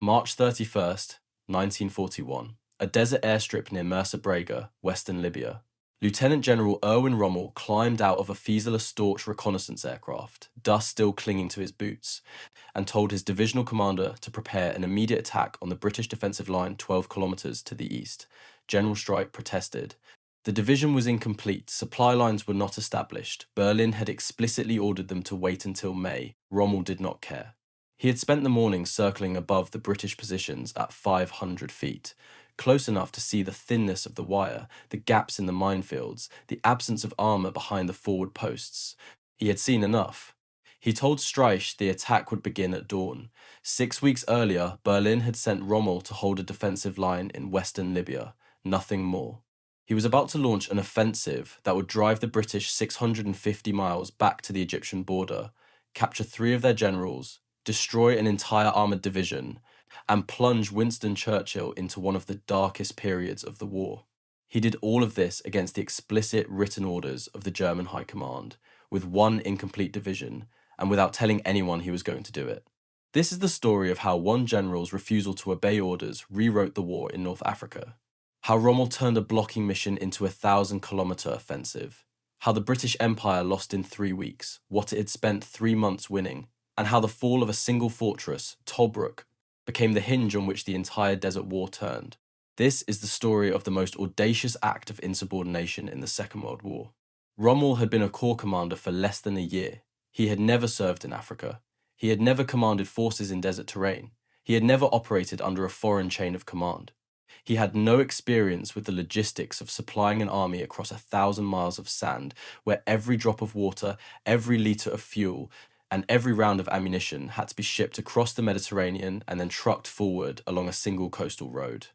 March 31st, 1941. A desert airstrip near Mersa Brega, western Libya. Lieutenant General Erwin Rommel climbed out of a Fieseler-Storch reconnaissance aircraft, dust still clinging to his boots, and told his divisional commander to prepare an immediate attack on the British defensive line 12 kilometers to the east. General Strike protested. The division was incomplete, supply lines were not established. Berlin had explicitly ordered them to wait until May. Rommel did not care. He had spent the morning circling above the British positions at 500 feet, close enough to see the thinness of the wire, the gaps in the minefields, the absence of armour behind the forward posts. He had seen enough. He told Streich the attack would begin at dawn. 6 weeks earlier, Berlin had sent Rommel to hold a defensive line in western Libya. Nothing more. He was about to launch an offensive that would drive the British 650 miles back to the Egyptian border, capture 3 of their generals, destroy an entire armoured division, and plunge Winston Churchill into one of the darkest periods of the war. He did all of this against the explicit written orders of the German High Command, with 1 incomplete division, and without telling anyone he was going to do it. This is the story of how one general's refusal to obey orders rewrote the war in North Africa, how Rommel turned a blocking mission into a 1,000-kilometre offensive, how the British Empire lost in 3 weeks what it had spent 3 months winning, and how the fall of a single fortress, Tobruk, became the hinge on which the entire desert war turned. This is the story of the most audacious act of insubordination in the Second World War. Rommel had been a corps commander for less than a year. He had never served in Africa. He had never commanded forces in desert terrain. He had never operated under a foreign chain of command. He had no experience with the logistics of supplying an army across 1,000 miles of sand, where every drop of water, every litre of fuel, and every round of ammunition had to be shipped across the Mediterranean and then trucked forward along a single coastal road.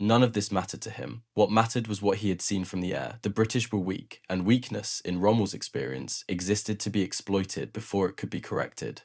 None of this mattered to him. What mattered was what he had seen from the air. The British were weak, and weakness, in Rommel's experience, existed to be exploited before it could be corrected.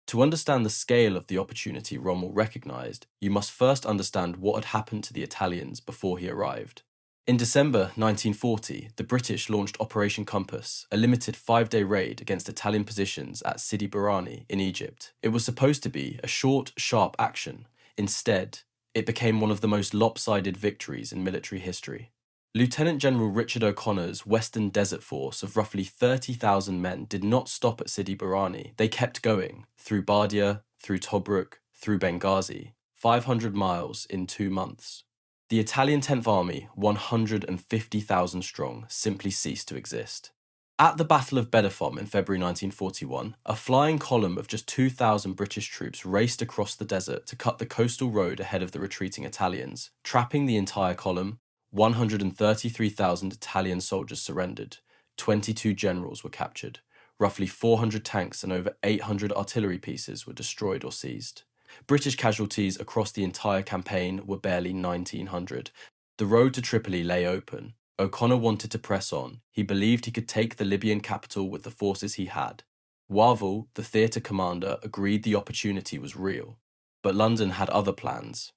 To understand the scale of the opportunity Rommel recognised, you must first understand what had happened to the Italians before he arrived. In December 1940, the British launched Operation Compass, a limited 5-day raid against Italian positions at Sidi Barrani in Egypt. It was supposed to be a short, sharp action. Instead, it became one of the most lopsided victories in military history. Lieutenant General Richard O'Connor's Western Desert Force of roughly 30,000 men did not stop at Sidi Barrani. They kept going, through Bardia, through Tobruk, through Benghazi, 500 miles in 2 months. The Italian 10th Army, 150,000 strong, simply ceased to exist. At the Battle of Bedafom in February 1941, a flying column of just 2,000 British troops raced across the desert to cut the coastal road ahead of the retreating Italians. Trapping the entire column, 133,000 Italian soldiers surrendered, 22 generals were captured, roughly 400 tanks and over 800 artillery pieces were destroyed or seized. British casualties across the entire campaign were barely 1,900. The road to Tripoli lay open. O'Connor wanted to press on. He believed he could take the Libyan capital with the forces he had. Wavell, the theatre commander, agreed the opportunity was real. But London had other plans.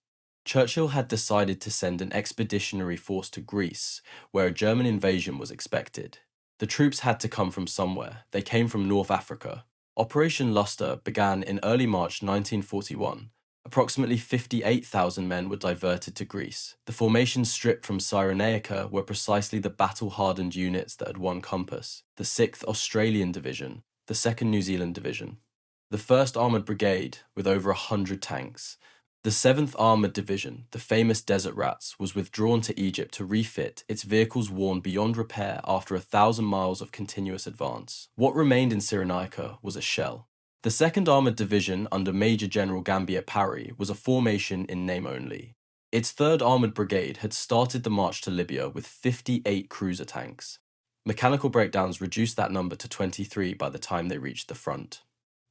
Churchill had decided to send an expeditionary force to Greece, where a German invasion was expected. The troops had to come from somewhere. They came from North Africa. Operation Luster began in early March 1941. Approximately 58,000 men were diverted to Greece. The formations stripped from Cyrenaica were precisely the battle-hardened units that had won Compass: the 6th Australian Division, the 2nd New Zealand Division, the 1st Armoured Brigade with over 100 tanks. The 7th Armoured Division, the famous Desert Rats, was withdrawn to Egypt to refit, its vehicles worn beyond repair after 1,000 miles of continuous advance. What remained in Cyrenaica was a shell. The 2nd Armoured Division under Major General Gambier Parry was a formation in name only. Its 3rd Armoured Brigade had started the march to Libya with 58 cruiser tanks. Mechanical breakdowns reduced that number to 23 by the time they reached the front.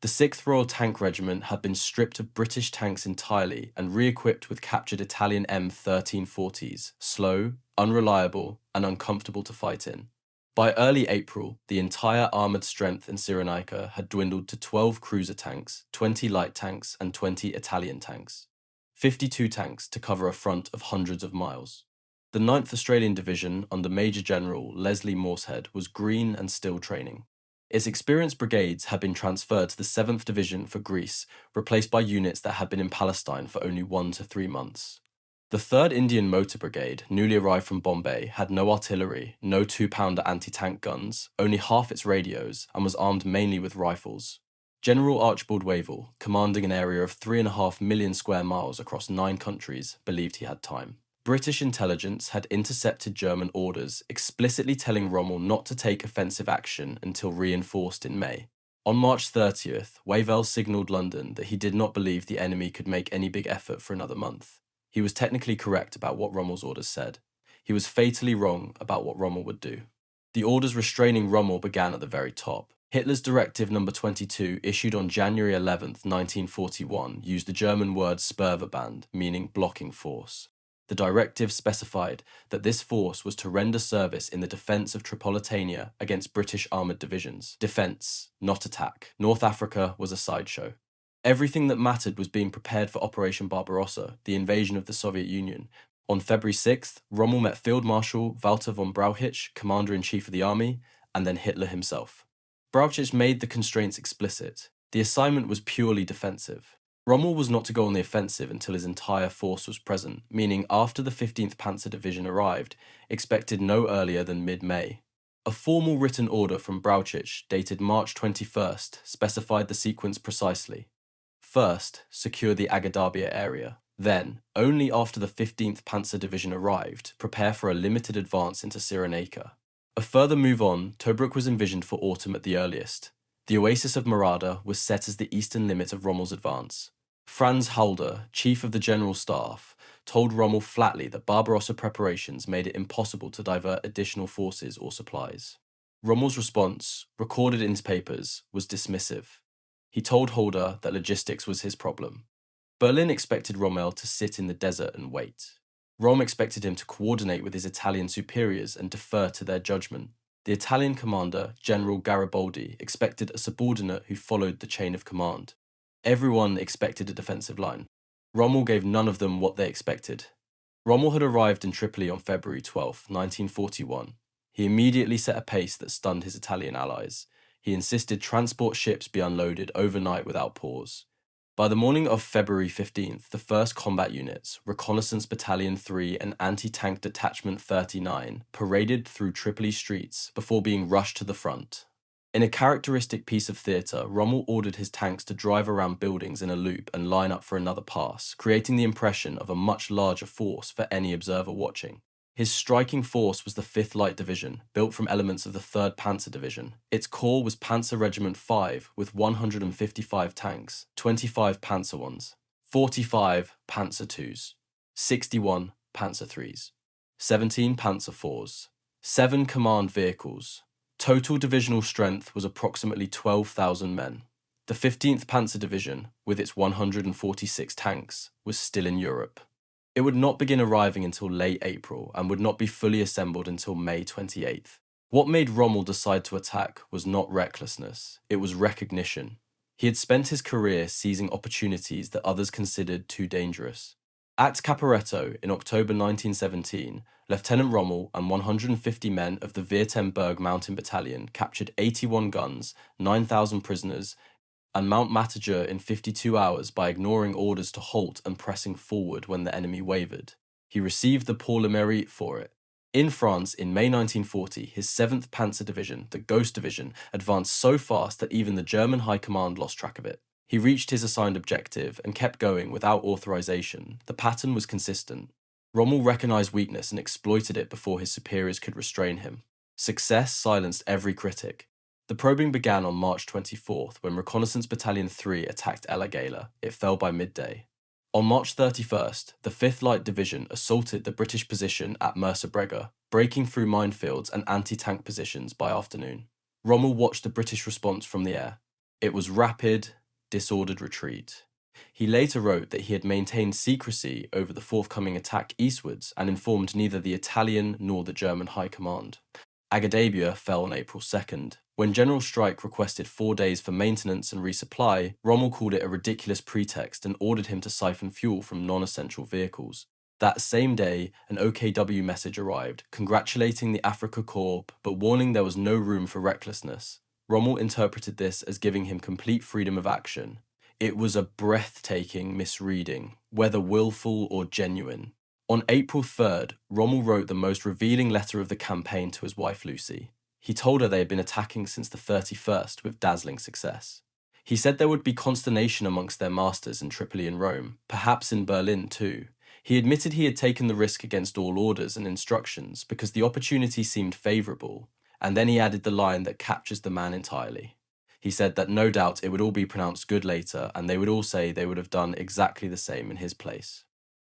The 6th Royal Tank Regiment had been stripped of British tanks entirely and re-equipped with captured Italian M1340s, slow, unreliable, and uncomfortable to fight in. By early April, the entire armoured strength in Cyrenaica had dwindled to 12 cruiser tanks, 20 light tanks, and 20 Italian tanks. 52 tanks to cover a front of hundreds of miles. The 9th Australian Division under Major General Leslie Morsehead was green and still training. Its experienced brigades had been transferred to the 7th Division for Greece, replaced by units that had been in Palestine for only 1 to 3 months. The 3rd Indian Motor Brigade, newly arrived from Bombay, had no artillery, no 2-pounder anti-tank guns, only half its radios, and was armed mainly with rifles. General Archibald Wavell, commanding an area of 3.5 million square miles across 9 countries, believed he had time. British intelligence had intercepted German orders, explicitly telling Rommel not to take offensive action until reinforced in May. On March 30th, Wavell signalled London that he did not believe the enemy could make any big effort for another month. He was technically correct about what Rommel's orders said. He was fatally wrong about what Rommel would do. The orders restraining Rommel began at the very top. Hitler's Directive No. 22, issued on January 11, 1941, used the German word Sperrverband, meaning blocking force. The directive specified that this force was to render service in the defence of Tripolitania against British armoured divisions. Defence, not attack. North Africa was a sideshow. Everything that mattered was being prepared for Operation Barbarossa, the invasion of the Soviet Union. On February 6th, Rommel met Field Marshal Walter von Brauchitsch, Commander-in-Chief of the army, and then Hitler himself. Brauchitsch made the constraints explicit. The assignment was purely defensive. Rommel was not to go on the offensive until his entire force was present, meaning after the 15th Panzer Division arrived, expected no earlier than mid-May. A formal written order from Brauchitsch, dated March 21st, specified the sequence precisely. First, secure the Agadabia area. Then, only after the 15th Panzer Division arrived, prepare for a limited advance into Cyrenaica. A further move on, Tobruk was envisioned for autumn at the earliest. The oasis of Marada was set as the eastern limit of Rommel's advance. Franz Halder, chief of the general staff, told Rommel flatly that Barbarossa preparations made it impossible to divert additional forces or supplies. Rommel's response, recorded in his papers, was dismissive. He told Halder that logistics was his problem. Berlin expected Rommel to sit in the desert and wait. Rome expected him to coordinate with his Italian superiors and defer to their judgment. The Italian commander, General Garibaldi, expected a subordinate who followed the chain of command. Everyone expected a defensive line. Rommel gave none of them what they expected. Rommel had arrived in Tripoli on February 12, 1941. He immediately set a pace that stunned his Italian allies. He insisted transport ships be unloaded overnight without pause. By the morning of February 15th, the 1st Combat Units, Reconnaissance Battalion 3 and Anti-Tank Detachment 39, paraded through Tripoli streets before being rushed to the front. In a characteristic piece of theatre, Rommel ordered his tanks to drive around buildings in a loop and line up for another pass, creating the impression of a much larger force for any observer watching. His striking force was the 5th Light Division, built from elements of the 3rd Panzer Division. Its core was Panzer Regiment 5 with 155 tanks, 25 Panzer Is, 45 Panzer IIs, 61 Panzer IIIs, 17 Panzer IVs, 7 command vehicles. Total divisional strength was approximately 12,000 men. The 15th Panzer Division, with its 146 tanks, was still in Europe. It would not begin arriving until late April and would not be fully assembled until May 28th. What made Rommel decide to attack was not recklessness, it was recognition. He had spent his career seizing opportunities that others considered too dangerous. At Caporetto in October 1917, Lieutenant Rommel and 150 men of the Württemberg Mountain Battalion captured 81 guns, 9,000 prisoners, and Mount Matager in 52 hours by ignoring orders to halt and pressing forward when the enemy wavered. He received the Pour le Mérite for it. In France, in May 1940, his 7th Panzer Division, the Ghost Division, advanced so fast that even the German High Command lost track of it. He reached his assigned objective and kept going without authorization. The pattern was consistent. Rommel recognized weakness and exploited it before his superiors could restrain him. Success silenced every critic. The probing began on March 24th when Reconnaissance Battalion 3 attacked El Agheila. It fell by midday. On March 31st, the 5th Light Division assaulted the British position at Mersa Brega, breaking through minefields and anti-tank positions by afternoon. Rommel watched the British response from the air. It was rapid, disordered retreat. He later wrote that he had maintained secrecy over the forthcoming attack eastwards and informed neither the Italian nor the German High Command. Agadabia fell on April 2nd. When General Streik requested 4 days for maintenance and resupply, Rommel called it a ridiculous pretext and ordered him to siphon fuel from non-essential vehicles. That same day, an OKW message arrived, congratulating the Afrika Korps but warning there was no room for recklessness. Rommel interpreted this as giving him complete freedom of action. It was a breathtaking misreading, whether willful or genuine. On April 3rd, Rommel wrote the most revealing letter of the campaign to his wife Lucy. He told her they had been attacking since the 31st with dazzling success. He said there would be consternation amongst their masters in Tripoli and Rome, perhaps in Berlin too. He admitted he had taken the risk against all orders and instructions because the opportunity seemed favourable, and then he added the line that captures the man entirely. He said that no doubt it would all be pronounced good later, and they would all say they would have done exactly the same in his place.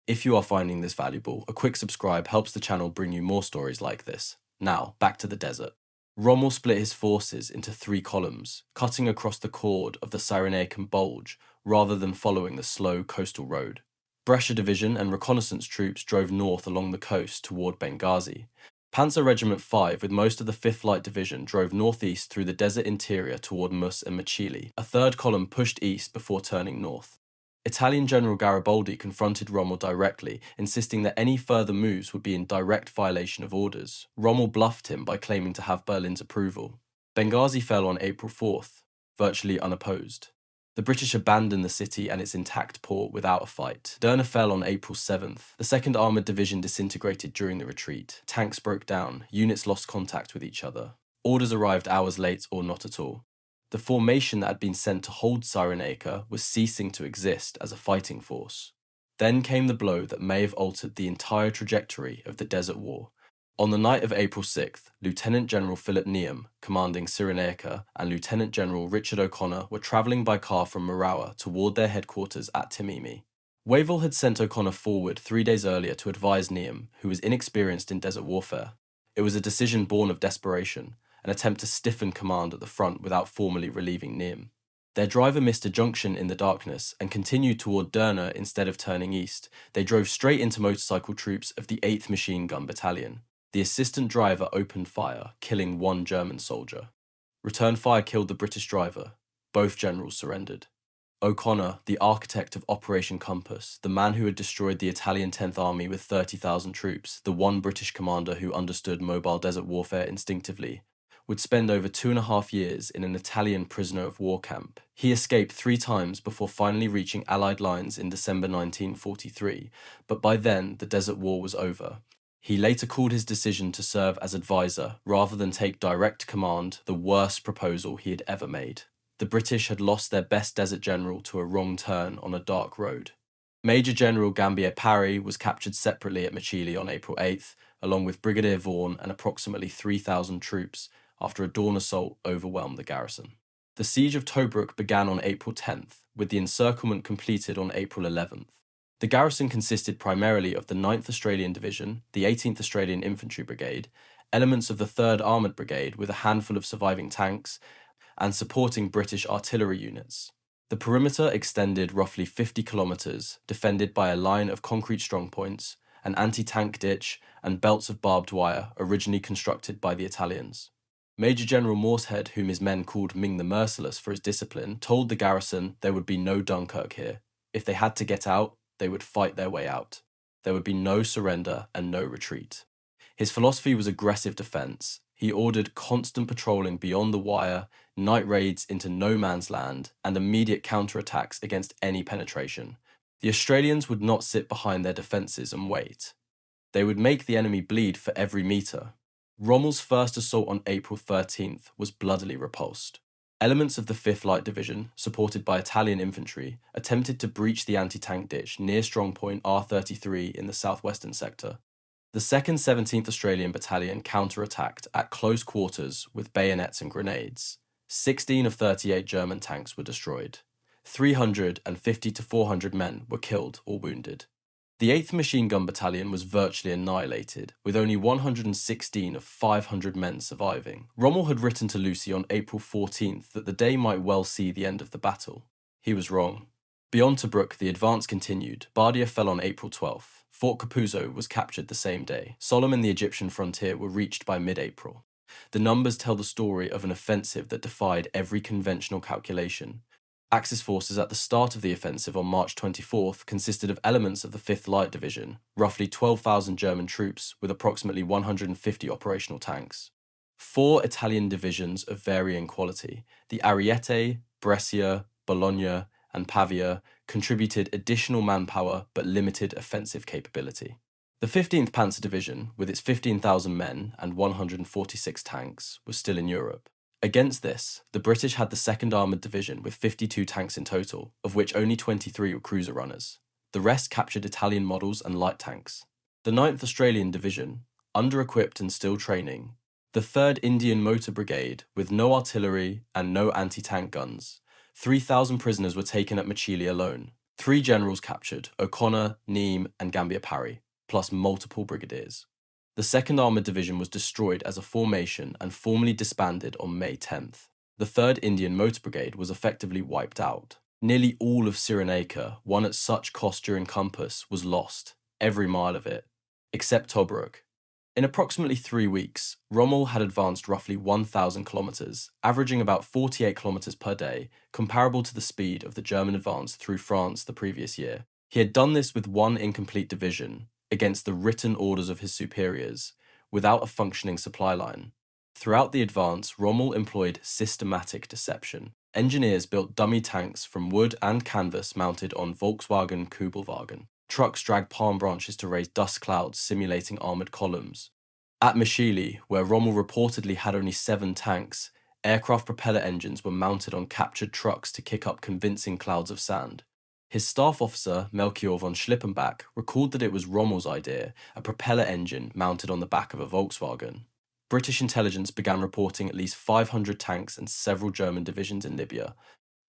If you are finding this valuable, a quick subscribe helps the channel bring you more stories like this. Now, back to the desert. Rommel split his forces into 3 columns, cutting across the chord of the Cyrenaican bulge rather than following the slow coastal road. Brescia Division and reconnaissance troops drove north along the coast toward Benghazi. Panzer Regiment 5 with most of the 5th Light Division drove northeast through the desert interior toward Mus and Machili. A 3rd column pushed east before turning north. Italian General Garibaldi confronted Rommel directly, insisting that any further moves would be in direct violation of orders. Rommel bluffed him by claiming to have Berlin's approval. Benghazi fell on April 4th, virtually unopposed. The British abandoned the city and its intact port without a fight. Derna fell on April 7th. The 2nd Armoured Division disintegrated during the retreat. Tanks broke down, units lost contact with each other. Orders arrived hours late or not at all. The formation that had been sent to hold Cyrenaica was ceasing to exist as a fighting force. Then came the blow that may have altered the entire trajectory of the Desert War. On the night of April 6th, Lieutenant General Philip Neame, commanding Cyrenaica, and Lieutenant General Richard O'Connor were travelling by car from Marawa toward their headquarters at Timimi. Wavell had sent O'Connor forward 3 days earlier to advise Neame, who was inexperienced in desert warfare. It was a decision born of desperation, an attempt to stiffen command at the front without formally relieving Neame. Their driver missed a junction in the darkness and continued toward Derna instead of turning east. They drove straight into motorcycle troops of the 8th Machine Gun Battalion. The assistant driver opened fire, killing 1 German soldier. Return fire killed the British driver. Both generals surrendered. O'Connor, the architect of Operation Compass, the man who had destroyed the Italian 10th Army with 30,000 troops, the one British commander who understood mobile desert warfare instinctively, would spend over 2.5 years in an Italian prisoner of war camp. He escaped 3 times before finally reaching Allied lines in December 1943, but by then the Desert War was over. He later called his decision to serve as advisor rather than take direct command the worst proposal he had ever made. The British had lost their best desert general to a wrong turn on a dark road. Major General Gambier Parry was captured separately at Machili on April 8th, along with Brigadier Vaughan and approximately 3,000 troops, after a dawn assault overwhelmed the garrison. The siege of Tobruk began on April 10th, with the encirclement completed on April 11th. The garrison consisted primarily of the 9th Australian Division, the 18th Australian Infantry Brigade, elements of the 3rd Armoured Brigade with a handful of surviving tanks, and supporting British artillery units. The perimeter extended roughly 50 kilometres, defended by a line of concrete strongpoints, an anti-tank ditch, and belts of barbed wire originally constructed by the Italians. Major General Morshead, whom his men called Ming the Merciless for his discipline, told the garrison there would be no Dunkirk here. If they had to get out, they would fight their way out. There would be no surrender and no retreat. His philosophy was aggressive defence. He ordered constant patrolling beyond the wire, night raids into no man's land, and immediate counterattacks against any penetration. The Australians would not sit behind their defences and wait. They would make the enemy bleed for every metre. Rommel's first assault on April 13th was bloodily repulsed. Elements of the 5th Light Division, supported by Italian infantry, attempted to breach the anti-tank ditch near strongpoint R33 in the southwestern sector. The 2nd 17th Australian Battalion counter-attacked at close quarters with bayonets and grenades. 16 of 38 German tanks were destroyed. 350 to 400 men were killed or wounded. The 8th Machine Gun Battalion was virtually annihilated, with only 116 of 500 men surviving. Rommel had written to Lucy on April 14th that the day might well see the end of the battle. He was wrong. Beyond Tobruk, the advance continued. Bardia fell on April 12th. Fort Capuzzo was captured the same day. Sollum and the Egyptian frontier were reached by mid-April. The numbers tell the story of an offensive that defied every conventional calculation. Axis forces at the start of the offensive on March 24th consisted of elements of the 5th Light Division, roughly 12,000 German troops with approximately 150 operational tanks. 4 Italian divisions of varying quality, the Ariete, Brescia, Bologna, and Pavia, contributed additional manpower but limited offensive capability. The 15th Panzer Division, with its 15,000 men and 146 tanks, was still in Europe. Against this, the British had the 2nd Armoured Division with 52 tanks in total, of which only 23 were cruiser runners. The rest captured Italian models and light tanks. The 9th Australian Division, under-equipped and still training, the 3rd Indian Motor Brigade, with no artillery and no anti-tank guns. 3,000 prisoners were taken at Machili alone. 3 generals captured, O'Connor, Neame, and Gambier Parry, plus multiple brigadiers. The 2nd Armoured Division was destroyed as a formation and formally disbanded on May 10th. The 3rd Indian Motor Brigade was effectively wiped out. Nearly all of Cyrenaica, won at such cost during Compass, was lost, every mile of it, except Tobruk. In approximately 3 weeks, Rommel had advanced roughly 1,000 kilometres, averaging about 48 kilometres per day, comparable to the speed of the German advance through France the previous year. He had done this with 1 incomplete division, against the written orders of his superiors, without a functioning supply line. Throughout the advance, Rommel employed systematic deception. Engineers built dummy tanks from wood and canvas mounted on Volkswagen Kubelwagen. Trucks dragged palm branches to raise dust clouds simulating armoured columns. At Machili, where Rommel reportedly had only 7 tanks, aircraft propeller engines were mounted on captured trucks to kick up convincing clouds of sand. His staff officer, Melchior von Schlippenbach, recalled that it was Rommel's idea, a propeller engine mounted on the back of a Volkswagen. British intelligence began reporting at least 500 tanks and several German divisions in Libya.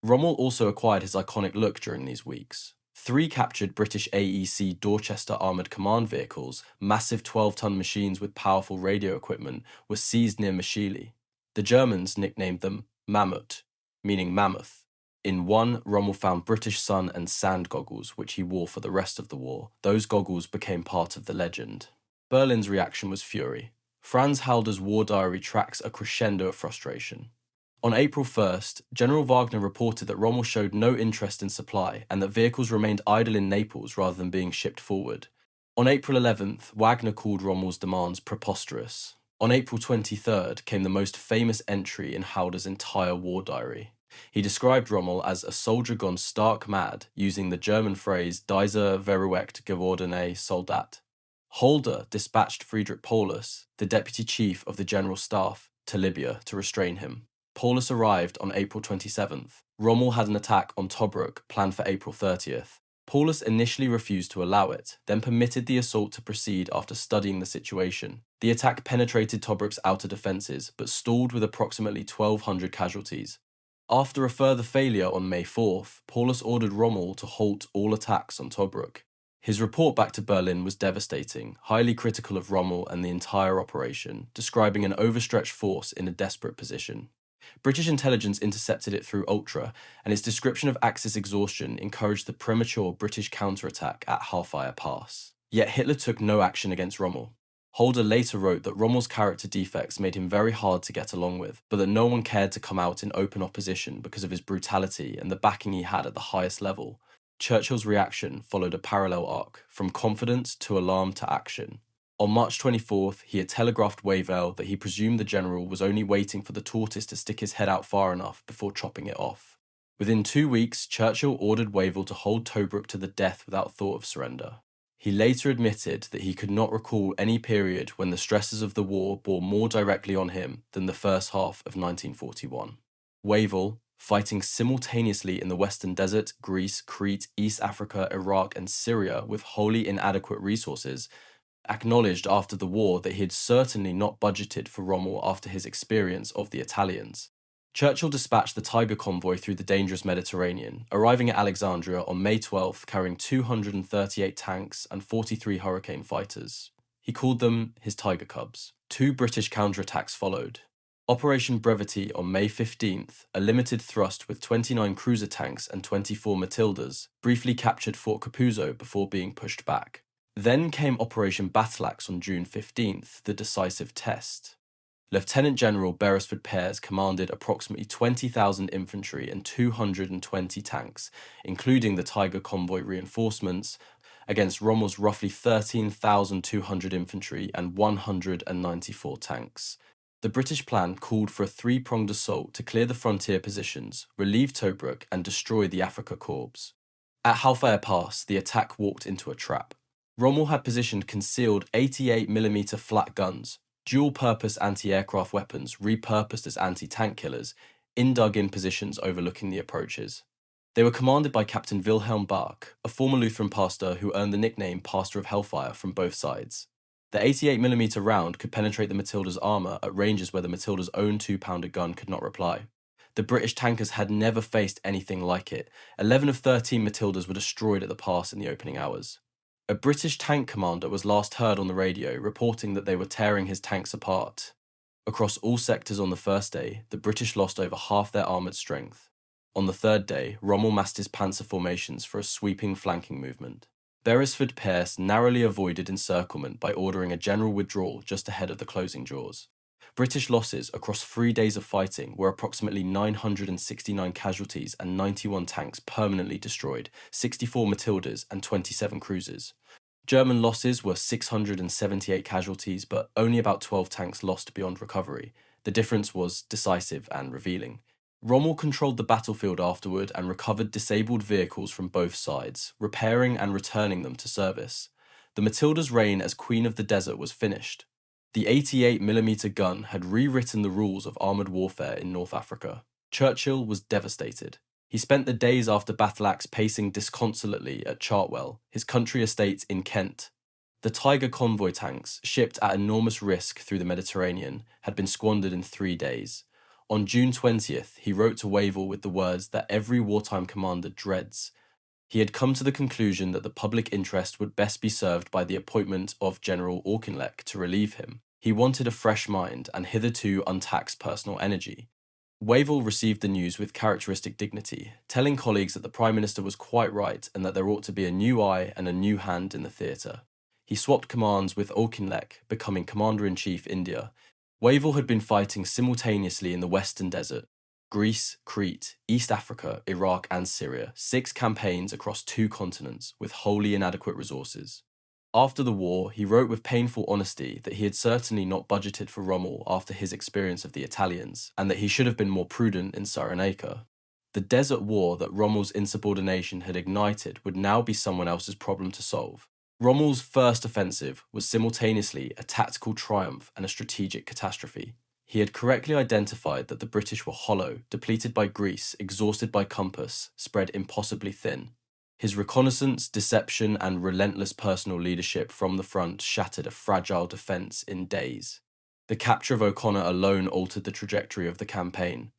Rommel also acquired his iconic look during these weeks. 3 captured British AEC Dorchester armoured command vehicles, massive 12-ton machines with powerful radio equipment, were seized near Machili. The Germans nicknamed them Mammut, meaning mammoth. In one, Rommel found British sun and sand goggles, which he wore for the rest of the war. Those goggles became part of the legend. Berlin's reaction was fury. Franz Halder's war diary tracks a crescendo of frustration. On April 1st, General Wagner reported that Rommel showed no interest in supply and that vehicles remained idle in Naples rather than being shipped forward. On April 11th, Wagner called Rommel's demands preposterous. On April 23rd came the most famous entry in Halder's entire war diary. He described Rommel as a soldier gone stark mad, using the German phrase Dieser verrückt gewordene Soldat. Halder dispatched Friedrich Paulus, the deputy chief of the general staff, to Libya to restrain him. Paulus arrived on April 27th. Rommel had an attack on Tobruk planned for April 30th. Paulus initially refused to allow it, then permitted the assault to proceed after studying the situation. The attack penetrated Tobruk's outer defences, but stalled with approximately 1,200 casualties. After a further failure on May 4th, Paulus ordered Rommel to halt all attacks on Tobruk. His report back to Berlin was devastating, highly critical of Rommel and the entire operation, describing an overstretched force in a desperate position. British intelligence intercepted it through Ultra, and its description of Axis exhaustion encouraged the premature British counterattack at Halfaya Pass. Yet Hitler took no action against Rommel. Halder later wrote that Rommel's character defects made him very hard to get along with, but that no one cared to come out in open opposition because of his brutality and the backing he had at the highest level. Churchill's reaction followed a parallel arc, from confidence to alarm to action. On March 24th, he had telegraphed Wavell that he presumed the general was only waiting for the tortoise to stick his head out far enough before chopping it off. Within 2 weeks, Churchill ordered Wavell to hold Tobruk to the death without thought of surrender. He later admitted that he could not recall any period when the stresses of the war bore more directly on him than the first half of 1941. Wavell, fighting simultaneously in the Western Desert, Greece, Crete, East Africa, Iraq, and Syria with wholly inadequate resources, acknowledged after the war that he had certainly not budgeted for Rommel after his experience of the Italians. Churchill dispatched the Tiger convoy through the dangerous Mediterranean, arriving at Alexandria on May 12th carrying 238 tanks and 43 Hurricane fighters. He called them his Tiger Cubs. 2 British counterattacks followed. Operation Brevity on May 15th, a limited thrust with 29 cruiser tanks and 24 Matildas, briefly captured Fort Capuzzo before being pushed back. Then came Operation Battleaxe on June 15th, the decisive test. Lieutenant General Beresford Pears commanded approximately 20,000 infantry and 220 tanks, including the Tiger convoy reinforcements, against Rommel's roughly 13,200 infantry and 194 tanks. The British plan called for a three-pronged assault to clear the frontier positions, relieve Tobruk, and destroy the Afrika Korps. At Halfaya Pass, the attack walked into a trap. Rommel had positioned concealed 88mm flat guns, dual-purpose anti-aircraft weapons repurposed as anti-tank killers, dug in positions overlooking the approaches. They were commanded by Captain Wilhelm Bach, a former Lutheran pastor who earned the nickname Pastor of Hellfire from both sides. The 88mm round could penetrate the Matilda's armour at ranges where the Matilda's own 2-pounder gun could not reply. The British tankers had never faced anything like it. 11 of 13 Matildas were destroyed at the pass in the opening hours. A British tank commander was last heard on the radio reporting that they were tearing his tanks apart. Across all sectors on the first day, the British lost over half their armoured strength. On the third day, Rommel massed his panzer formations for a sweeping flanking movement. Beresford-Pearce narrowly avoided encirclement by ordering a general withdrawal just ahead of the closing jaws. British losses across 3 days of fighting were approximately 969 casualties and 91 tanks permanently destroyed, 64 Matildas and 27 cruisers. German losses were 678 casualties, but only about 12 tanks lost beyond recovery. The difference was decisive and revealing. Rommel controlled the battlefield afterward and recovered disabled vehicles from both sides, repairing and returning them to service. The Matilda's reign as Queen of the Desert was finished. The 88mm gun had rewritten the rules of armoured warfare in North Africa. Churchill was devastated. He spent the days after battle axe pacing disconsolately at Chartwell, his country estate in Kent. The Tiger convoy tanks, shipped at enormous risk through the Mediterranean, had been squandered in 3 days. On June 20th, he wrote to Wavell with the words that every wartime commander dreads. He had come to the conclusion that the public interest would best be served by the appointment of General Auchinleck to relieve him. He wanted a fresh mind and hitherto untaxed personal energy. Wavell received the news with characteristic dignity, telling colleagues that the Prime Minister was quite right and that there ought to be a new eye and a new hand in the theatre. He swapped commands with Auchinleck, becoming Commander-in-Chief India. Wavell had been fighting simultaneously in the Western Desert, Greece, Crete, East Africa, Iraq and Syria, 6 campaigns across 2 continents with wholly inadequate resources. After the war, he wrote with painful honesty that he had certainly not budgeted for Rommel after his experience of the Italians, and that he should have been more prudent in Cyrenaica. The desert war that Rommel's insubordination had ignited would now be someone else's problem to solve. Rommel's first offensive was simultaneously a tactical triumph and a strategic catastrophe. He had correctly identified that the British were hollow, depleted by grease, exhausted by compass, spread impossibly thin. His reconnaissance, deception, and relentless personal leadership from the front shattered a fragile defence in days. The capture of O'Connor alone altered the trajectory of the campaign.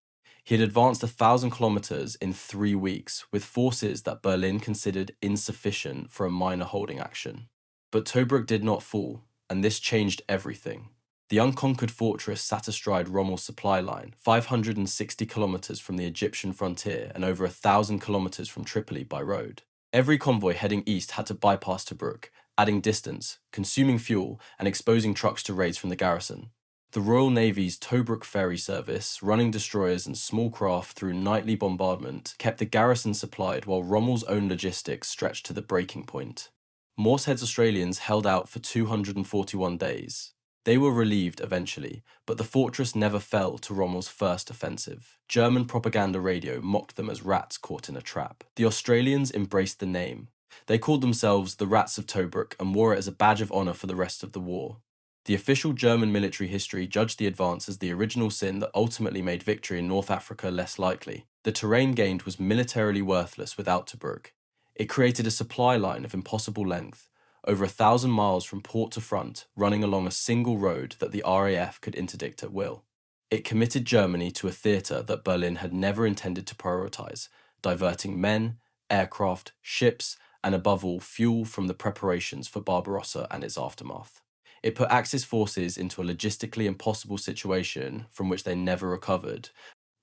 He had advanced 1,000 kilometres in 3 weeks, with forces that Berlin considered insufficient for a minor holding action. But Tobruk did not fall, and this changed everything. The unconquered fortress sat astride Rommel's supply line, 560 kilometres from the Egyptian frontier and over 1,000 kilometres from Tripoli by road. Every convoy heading east had to bypass Tobruk, adding distance, consuming fuel, and exposing trucks to raids from the garrison. The Royal Navy's Tobruk ferry service, running destroyers and small craft through nightly bombardment, kept the garrison supplied while Rommel's own logistics stretched to the breaking point. Morsehead's Australians held out for 241 days. They were relieved eventually, but the fortress never fell to Rommel's first offensive. German propaganda radio mocked them as rats caught in a trap. The Australians embraced the name. They called themselves the Rats of Tobruk and wore it as a badge of honour for the rest of the war. The official German military history judged the advance as the original sin that ultimately made victory in North Africa less likely. The terrain gained was militarily worthless without Tobruk. It created a supply line of impossible length, over 1,000 miles from port to front, running along a single road that the RAF could interdict at will. It committed Germany to a theatre that Berlin had never intended to prioritise, diverting men, aircraft, ships, and above all, fuel from the preparations for Barbarossa and its aftermath. It put Axis forces into a logistically impossible situation from which they never recovered.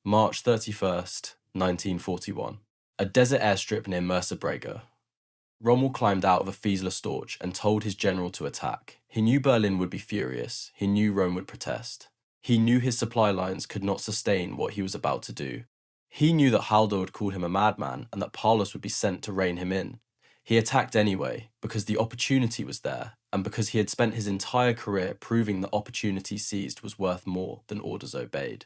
March 31st, 1941. A desert airstrip near Mersa Brega. Rommel climbed out of a Fieseler Storch and told his general to attack. He knew Berlin would be furious. He knew Rome would protest. He knew his supply lines could not sustain what he was about to do. He knew that Halder would call him a madman and that Paulus would be sent to rein him in. He attacked anyway because the opportunity was there and because he had spent his entire career proving that opportunity seized was worth more than orders obeyed.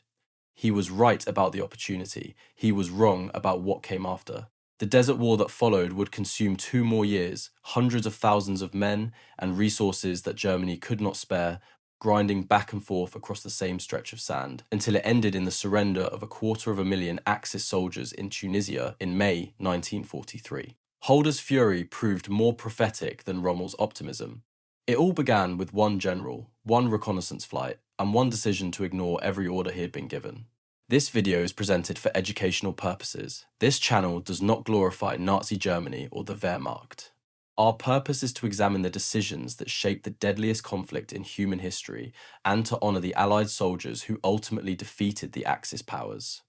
He was right about the opportunity. He was wrong about what came after. The desert war that followed would consume 2 more years, hundreds of thousands of men, and resources that Germany could not spare, grinding back and forth across the same stretch of sand, until it ended in the surrender of 250,000 Axis soldiers in Tunisia in May 1943. Holder's fury proved more prophetic than Rommel's optimism. It all began with one general, one reconnaissance flight, and one decision to ignore every order he had been given. This video is presented for educational purposes. This channel does not glorify Nazi Germany or the Wehrmacht. Our purpose is to examine the decisions that shaped the deadliest conflict in human history and to honour the Allied soldiers who ultimately defeated the Axis powers.